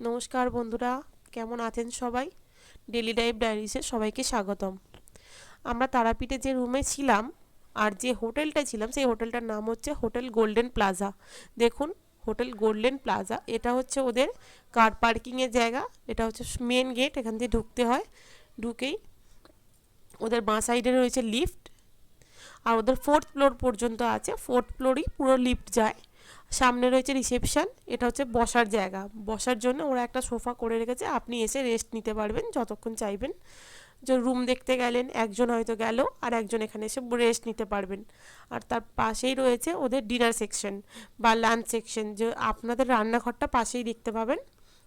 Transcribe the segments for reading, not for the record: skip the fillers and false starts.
নমস্কার বন্ধুরা, কেমন আছেন সবাই? ডেলি লাইফ ডায়েরিসে সবাইকে স্বাগতম। আমরা তারাপীঠে যে রুমে ছিলাম আর যে হোটেলটা ছিলাম সেই হোটেলটার নাম হচ্ছে হোটেল গোল্ডেন প্লাজা। দেখুন, হোটেল গোল্ডেন প্লাজা, এটা হচ্ছে ওদের কার পার্কিংয়ের জায়গা। এটা হচ্ছে মেন গেট, এখান দিয়ে ঢুকতে হয়। ঢুকেই ওদের বাঁ সাইডে রয়েছে লিফট, আর ওদের 4th ফ্লোর পর্যন্ত আছে। 4th ফ্লোরেই পুরো লিফট যায়। সামনে রয়েছে রিসেপশন, এটা হচ্ছে বসার জায়গা। বসার জন্য ওরা একটা সোফা করে রেখেছে, আপনি এসে রেস্ট নিতে পারবেন যতক্ষণ চাইবেন। যে রুম দেখতে গেলেন, একজন হয়তো গেল আর একজন এখানে এসে রেস্ট নিতে পারবেন। আর তার পাশেই রয়েছে ওদের ডিনার সেকশন বা লাঞ্চ সেকশন, যে আপনাদের রান্নাঘরটা পাশেই দেখতে পাবেন।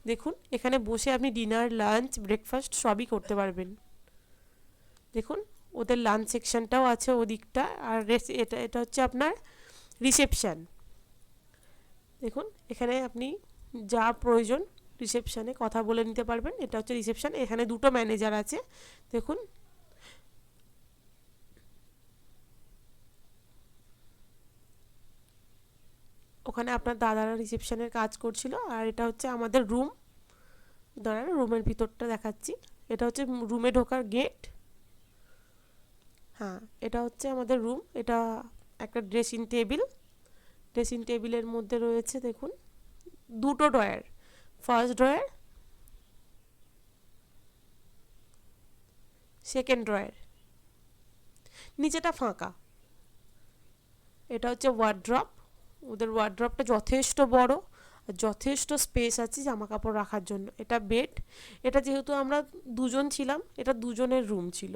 দেখুন, এখানে বসে আপনি ডিনার, লাঞ্চ, ব্রেকফাস্ট সবই করতে পারবেন। দেখুন, ওদের লাঞ্চ সেকশনটাও আছে ওদিকটা। আর এটা এটা হচ্ছে আপনার রিসেপশন। দেখুন, এখানে আপনি যা প্রয়োজন রিসেপশনে কথা বলে নিতে পারবেন। এটা হচ্ছে রিসেপশন, এখানে দুটো ম্যানেজার আছে। দেখুন, ওখানে আপনার দাদারা রিসেপশনের কাজ করছিল। আর এটা হচ্ছে আমাদের রুম। দাঁড়ান, রুমের ভিতরটা দেখাচ্ছি। এটা হচ্ছে রুমে ঢোকার গেট। হ্যাঁ, এটা হচ্ছে আমাদের রুম। এটা একটা ড্রেসিং টেবিল। ড্রেসিং টেবিলের মধ্যে রয়েছে দেখুন দুটো drawer. First drawer, second drawer, নিচেটা ফাঁকা। এটা হচ্ছে ওয়ার্ড্রপ। ওদের ওয়ার্ড্রপটা যথেষ্ট বড়, আর যথেষ্ট স্পেস আছে জামা কাপড় রাখার জন্য। এটা বেড। এটা যেহেতু আমরা দুজন ছিলাম, এটা দুজনের রুম ছিল।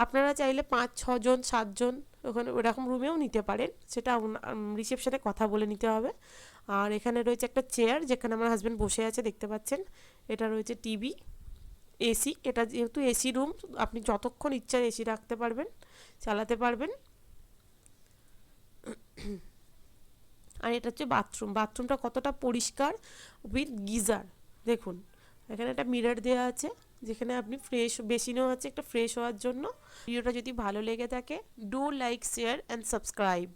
আপনারা চাইলে 5-6 জন, 7 জন ওখানে ওরকম রুমেও নিতে পারেন, সেটা রিসেপশনে কথা বলে নিতে হবে। আর এখানে রয়েছে একটা চেয়ার, যেখানে আমার হাজব্যান্ড বসে আছে দেখতে পাচ্ছেন। এটা রয়েছে টিভি, এসি। এটা যেহেতু এসি রুম, আপনি যতক্ষণ ইচ্ছা এসি রাখতে পারবেন, চালাতে পারবেন। আর এটা হচ্ছে বাথরুম। বাথরুমটা কতটা পরিষ্কার, উইথ গিজার। দেখুন, এখানে একটা মিরর দেওয়া আছে, যেখানে আপনি ফ্রেশ, বেসিনও আছে একটা ফ্রেশ হওয়ার জন্য। ভিডিওটা যদি ভালো লেগে থাকে, do like, share and subscribe.